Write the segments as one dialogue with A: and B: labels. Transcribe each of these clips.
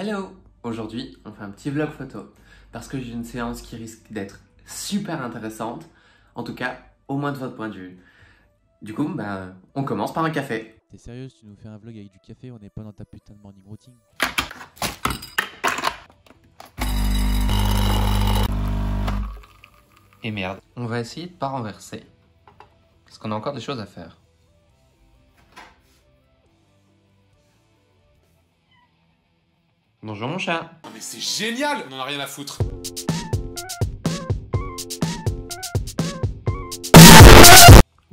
A: Hello! Aujourd'hui, on fait un petit vlog photo parce que j'ai une séance qui risque d'être super intéressante, en tout cas, au moins de votre point de vue. Du coup, on commence par un café.
B: T'es sérieuse, tu nous fais un vlog avec du café, on n'est pas dans ta putain de morning routine.
A: Et merde, on va essayer de pas renverser parce qu'on a encore des choses à faire. Bonjour mon chat.
C: Non mais c'est génial, on en a rien à foutre.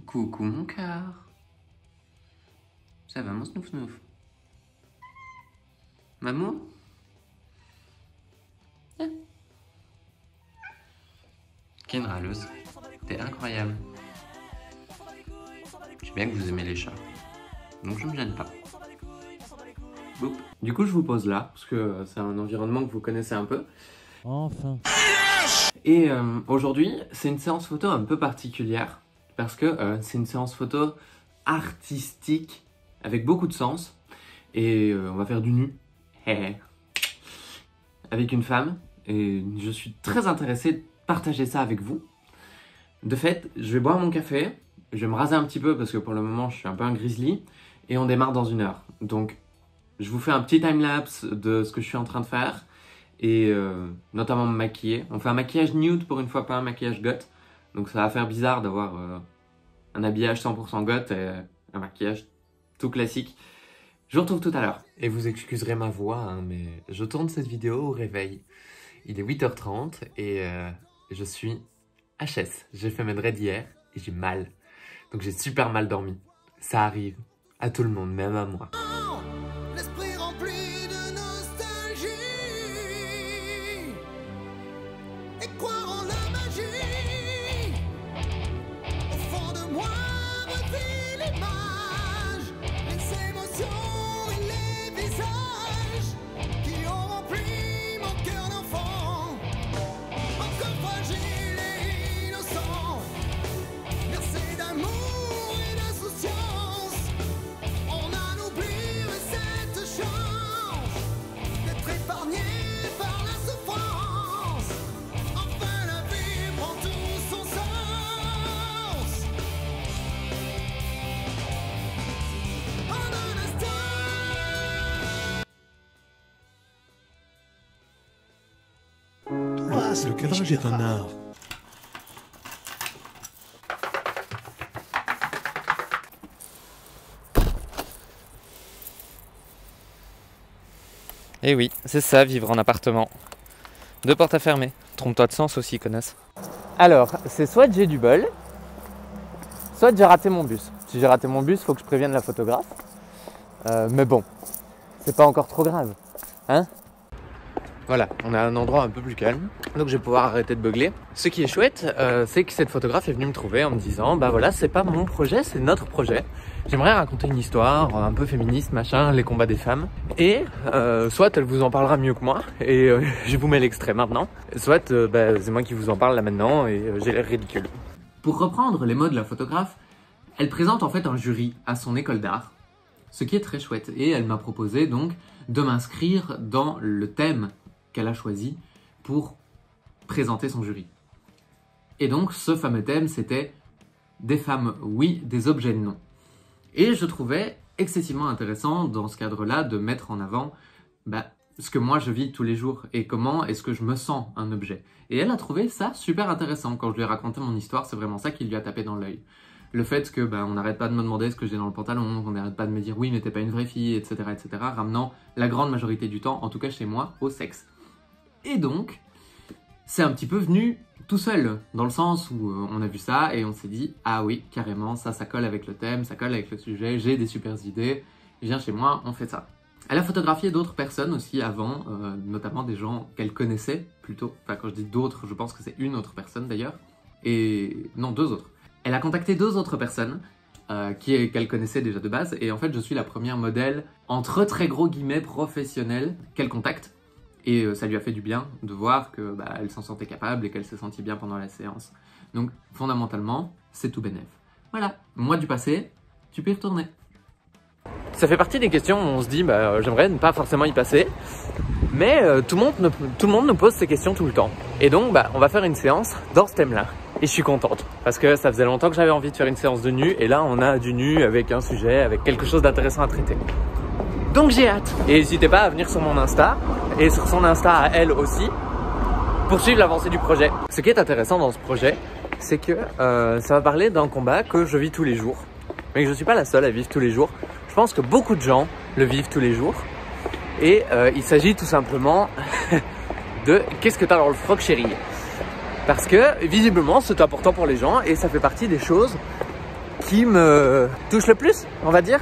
A: Coucou mon cœur. Ça va mon snouf snouf? Maman? Quelle râleuse. T'es incroyable. Je sais bien que vous aimez les chats. Donc je me gêne pas. Boop. Du coup je vous pose là, parce que c'est un environnement que vous connaissez un peu.
B: Enfin.
A: Et aujourd'hui, c'est une séance photo un peu particulière, parce que c'est une séance photo artistique, avec beaucoup de sens, et on va faire du nu, avec une femme, et je suis très intéressé de partager ça avec vous. De fait, je vais boire mon café, je vais me raser un petit peu, parce que pour le moment, je suis un peu un grizzly, et on démarre dans 1 heure. Donc, je vous fais un petit timelapse de ce que je suis en train de faire, et notamment me maquiller. On fait un maquillage nude pour une fois, pas un maquillage goth. Donc ça va faire bizarre d'avoir un habillage 100% goth et un maquillage tout classique. Je vous retrouve tout à l'heure. Et vous excuserez ma voix, hein, mais je tourne cette vidéo au réveil. Il est 8h30 et je suis HS. J'ai fait mes dreads hier et j'ai mal. Donc j'ai super mal dormi. Ça arrive à tout le monde, même à moi.
D: L'esprit rempli de nostalgie et croire en la magie. Au fond de moi revit l'image, les émotions et les visages qui ont rempli mon cœur d'enfant, encore fragile et innocent, bercé d'amour et d'insouciance. On a oublié cette chance d'être épargné par la souffrance. Enfin la vie prend tout son sens. En un instant.
E: Le cadrage est un art.
F: Eh oui, c'est ça, vivre en appartement. 2 portes à fermer. Trompe-toi de sens aussi, connasse. Alors, c'est soit j'ai du bol, soit j'ai raté mon bus. Si j'ai raté mon bus, faut que je prévienne la photographe. Mais bon, c'est pas encore trop grave, hein? Voilà, on a un endroit un peu plus calme, donc je vais pouvoir arrêter de beugler. Ce qui est chouette, c'est que cette photographe est venue me trouver en me disant bah voilà, c'est pas mon projet, c'est notre projet. J'aimerais raconter une histoire un peu féministe, machin, les combats des femmes. Et soit elle vous en parlera mieux que moi, et je vous mets l'extrait maintenant, soit c'est moi qui vous en parle là maintenant, et j'ai l'air ridicule. Pour reprendre les mots de la photographe, elle présente en fait un jury à son école d'art, ce qui est très chouette. Et elle m'a proposé donc de m'inscrire dans le thème qu'elle a choisi pour présenter son jury. Et donc ce fameux thème, c'était des femmes oui, des objets non. Et je trouvais excessivement intéressant dans ce cadre-là de mettre en avant ce que moi je vis tous les jours et comment est-ce que je me sens un objet. Et elle a trouvé ça super intéressant. Quand je lui ai raconté mon histoire, c'est vraiment ça qui lui a tapé dans l'œil. Le fait que on n'arrête pas de me demander ce que j'ai dans le pantalon, on n'arrête pas de me dire oui mais t'es pas une vraie fille, etc., etc., ramenant la grande majorité du temps, en tout cas chez moi, au sexe. Et donc, c'est un petit peu venu tout seul, dans le sens où on a vu ça et on s'est dit « Ah oui, carrément, ça colle avec le thème, ça colle avec le sujet, j'ai des super idées, viens chez moi, on fait ça. » Elle a photographié d'autres personnes aussi avant, notamment des gens qu'elle connaissait plutôt. Enfin, quand je dis d'autres, je pense que c'est une autre personne d'ailleurs. Et non, 2 autres. Elle a contacté 2 autres personnes qu'elle connaissait déjà de base. Et en fait, je suis la première modèle, entre très gros guillemets, professionnelle qu'elle contacte. Et ça lui a fait du bien de voir que elle s'en sentait capable et qu'elle s'est sentie bien pendant la séance. Donc fondamentalement, c'est tout bénef. Voilà, moi du passé, tu peux y retourner. Ça fait partie des questions où on se dit bah, j'aimerais ne pas forcément y passer, mais tout le monde nous pose ces questions tout le temps. Et donc bah, on va faire une séance dans ce thème-là. Et je suis contente parce que ça faisait longtemps que j'avais envie de faire une séance de nu et là on a du nu avec un sujet, avec quelque chose d'intéressant à traiter. Donc j'ai hâte. Et n'hésitez pas à venir sur mon Insta et sur son Insta à elle aussi pour suivre l'avancée du projet. Ce qui est intéressant dans ce projet, c'est que ça va parler d'un combat que je vis tous les jours. Mais que je ne suis pas la seule à vivre tous les jours. Je pense que beaucoup de gens le vivent tous les jours. Et il s'agit tout simplement de qu'est-ce que t'as dans le froc chérie. Parce que visiblement c'est important pour les gens et ça fait partie des choses qui me touchent le plus, on va dire.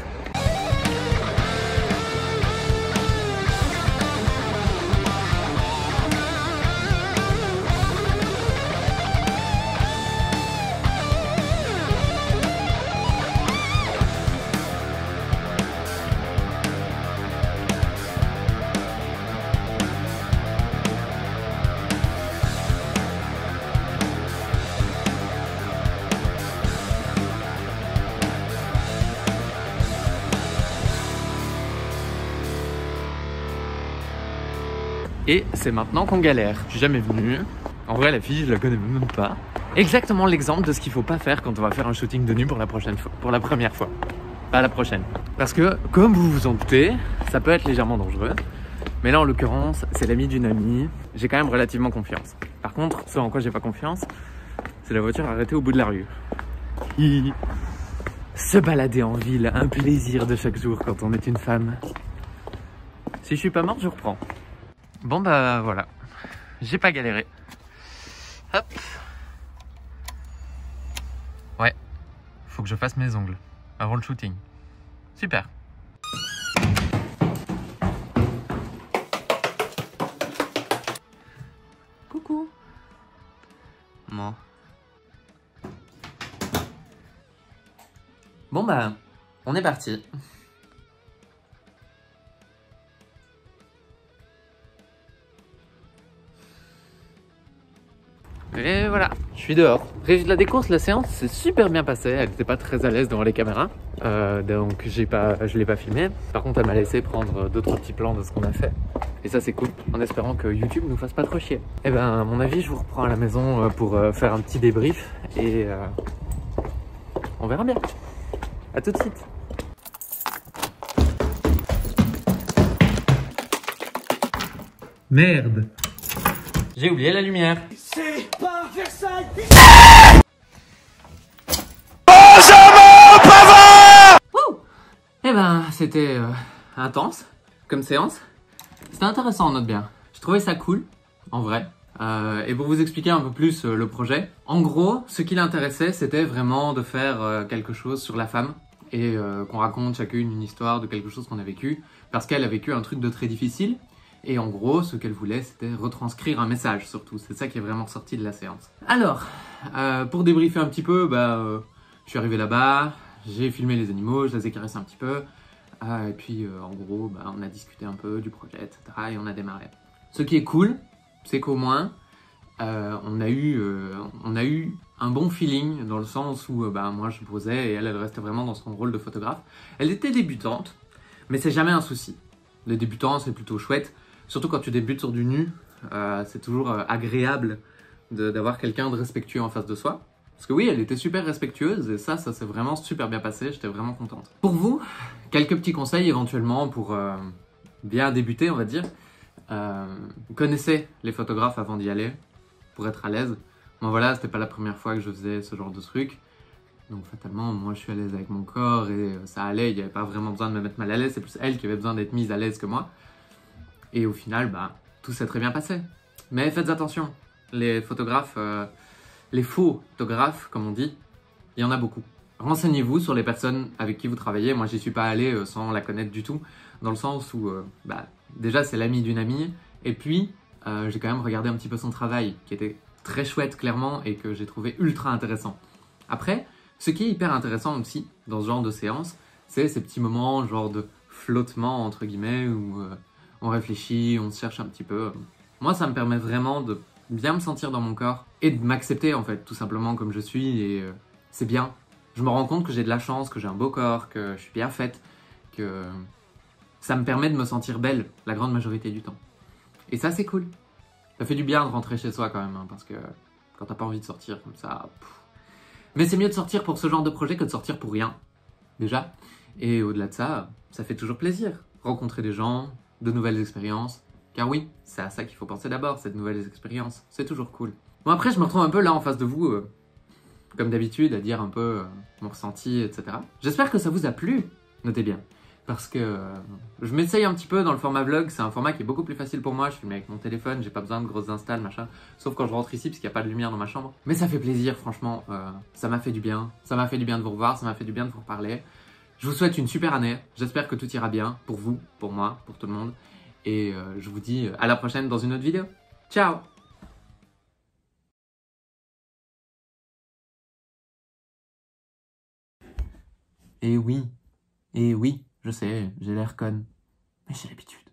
F: Et c'est maintenant qu'on galère. Je suis jamais venu. En vrai, la fille, je la connais même pas. Exactement l'exemple de ce qu'il faut pas faire quand on va faire un shooting de nu pour la prochaine fois. Pour la première fois. Pas la prochaine. Parce que, comme vous vous en doutez, ça peut être légèrement dangereux. Mais là, en l'occurrence, c'est l'ami d'une amie. J'ai quand même relativement confiance. Par contre, ce en quoi j'ai pas confiance, c'est la voiture arrêtée au bout de la rue. Se balader en ville, un plaisir de chaque jour quand on est une femme. Si je suis pas morte, je reprends. Bon bah voilà, j'ai pas galéré. Hop. Ouais, faut que je fasse mes ongles avant le shooting. Super. Coucou. Bon. Bon bah, on est parti. Et voilà, je suis dehors. Résultat des courses, la séance s'est super bien passée. Elle n'était pas très à l'aise devant les caméras, donc je l'ai pas filmé. Par contre, elle m'a laissé prendre d'autres petits plans de ce qu'on a fait. Et ça, c'est cool, en espérant que YouTube nous fasse pas trop chier. Et ben, à mon avis, je vous reprends à la maison pour faire un petit débrief et on verra bien. À tout de suite. Merde. J'ai oublié la lumière.
D: C'est pas Versailles.
F: Eh ben, c'était intense comme séance. C'était intéressant, on note bien. Je trouvais ça cool, en vrai. Et pour vous expliquer un peu plus le projet, en gros, ce qui l'intéressait, c'était vraiment de faire quelque chose sur la femme et qu'on raconte chacune une histoire de quelque chose qu'on a vécu, parce qu'elle a vécu un truc de très difficile. Et en gros, ce qu'elle voulait, c'était retranscrire un message, surtout. C'est ça qui est vraiment ressorti de la séance. Alors, pour débriefer un petit peu, je suis arrivé là-bas, j'ai filmé les animaux, je les ai caressés un petit peu. Et puis, en gros, on a discuté un peu du projet, etc. Et on a démarré. Ce qui est cool, c'est qu'au moins, on a eu un bon feeling, dans le sens où moi, je posais et elle restait vraiment dans son rôle de photographe. Elle était débutante, mais c'est jamais un souci. Les débutants, c'est plutôt chouette. Surtout quand tu débutes sur du nu, c'est toujours agréable d'avoir quelqu'un de respectueux en face de soi. Parce que oui, elle était super respectueuse et ça s'est vraiment super bien passé, j'étais vraiment contente. Pour vous, quelques petits conseils éventuellement pour bien débuter, on va dire. Connaissez les photographes avant d'y aller, pour être à l'aise. Moi voilà, c'était pas la première fois que je faisais ce genre de truc. Donc fatalement, moi je suis à l'aise avec mon corps et ça allait, il n'y avait pas vraiment besoin de me mettre mal à l'aise, c'est plus elle qui avait besoin d'être mise à l'aise que moi. Et au final, tout s'est très bien passé. Mais faites attention, les photographes, les faux photographes, comme on dit, il y en a beaucoup. Renseignez-vous sur les personnes avec qui vous travaillez. Moi, j'y suis pas allé sans la connaître du tout, dans le sens où, déjà, c'est l'ami d'une amie, et puis, j'ai quand même regardé un petit peu son travail, qui était très chouette, clairement, et que j'ai trouvé ultra intéressant. Après, ce qui est hyper intéressant aussi, dans ce genre de séance, c'est ces petits moments, genre de flottement, entre guillemets, où on réfléchit, on se cherche un petit peu. Moi, ça me permet vraiment de bien me sentir dans mon corps et de m'accepter, en fait, tout simplement comme je suis, et c'est bien. Je me rends compte que j'ai de la chance, que j'ai un beau corps, que je suis bien faite,
A: que ça me permet de me sentir belle la grande majorité du temps. Et ça, c'est cool. Ça fait du bien de rentrer chez soi quand même, hein, parce que quand t'as pas envie de sortir comme ça... Mais c'est mieux de sortir pour ce genre de projet que de sortir pour rien, déjà. Et au-delà de ça, ça fait toujours plaisir. Rencontrer des gens, de nouvelles expériences. Car oui, c'est à ça qu'il faut penser d'abord, cette nouvelles expériences. C'est toujours cool. Bon après, je me retrouve un peu là en face de vous, comme d'habitude, à dire un peu mon ressenti, etc. J'espère que ça vous a plu, notez bien. Parce que je m'essaye un petit peu dans le format vlog, c'est un format qui est beaucoup plus facile pour moi, je filme avec mon téléphone, j'ai pas besoin de grosses installs, machin, sauf quand je rentre ici parce qu'il n'y a pas de lumière dans ma chambre. Mais ça fait plaisir, franchement, ça m'a fait du bien, ça m'a fait du bien de vous revoir, ça m'a fait du bien de vous reparler. Je vous souhaite une super année, j'espère que tout ira bien, pour vous, pour moi, pour tout le monde, et je vous dis à la prochaine dans une autre vidéo. Ciao! Et oui, je sais, j'ai l'air conne, mais j'ai l'habitude.